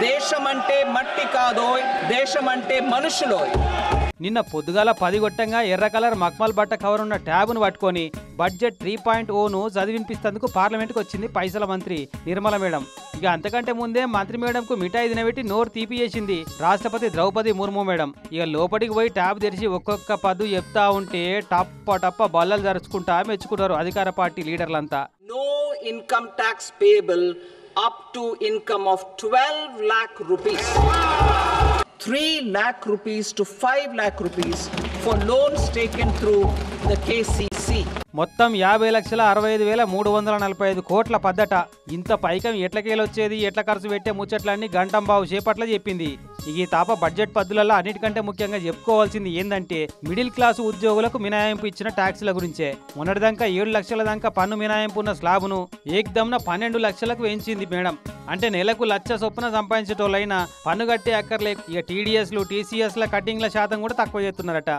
దేశమంటే మట్టి కాదోయ్, దేశమంటే మనుషులోయ్. నిన్న పొద్దుగాల 10 గొట్టంగా ఎర్ర కలర్ మక్మల్ బట్ట కవర్ ఉన్న ట్యాబ్ను పట్టుకొని బడ్జెట్ 3.0ను చదివినిపిస్తేందుకు పార్లమెంట్కి వచ్చింది పైసల మంత్రి నిర్మల మేడం. ఇక అంతకంటే ముందే మంత్రి మేడంకు మిఠాయి తినబెట్టి నోరు తీపియేసింది రాష్ట్రపతి ద్రౌపది ముర్ము మేడం. ఇక లోపలికి పోయి ట్యాబ్ తెరిచి ఒక్కొక్క పద్దు చెప్తా ఉంటే టప్ప బల్లలు జరుచుకుంటా మెచ్చుకుంటారు అధికార party లీడర్లంతా. No income tax payable up to income of 12 lakh rupees. 3 lakh rupees to 5 lakh rupees for loans taken through the KCC. మొత్తం 50,65,345 కోట్ల పద్దట. ఇంత పైకం ఎట్లకేలొచ్చేది, ఎట్ల ఖర్చు పెట్టే ముచ్చట్లన్నీ గంటంబావు సేపట్ల చెప్పింది. ఈ తాప బడ్జెట్ పద్ధతులలో అన్నిటికంటే ముఖ్యంగా చెప్పుకోవాల్సింది ఏందంటే మిడిల్ క్లాసు ఉద్యోగులకు మినహాయింపు ఇచ్చిన ట్యాక్సుల గురించే. మొన్నటిదాకా 7 లక్షల దాకా పన్ను మినహాయింపు ఉన్న స్లాబును ఏకదమ్న 12 లక్షలకు పెంచింది మేడం. అంటే నెలకు 1,00,000 చొప్పున సంపాదించేటోళ్ళైనా పన్ను కట్టే అక్కర్లే. ఇక టీడీఎస్లు, టీసీఎస్ల కటింగ్ల శాతం కూడా తక్కువ చేస్తున్నారట.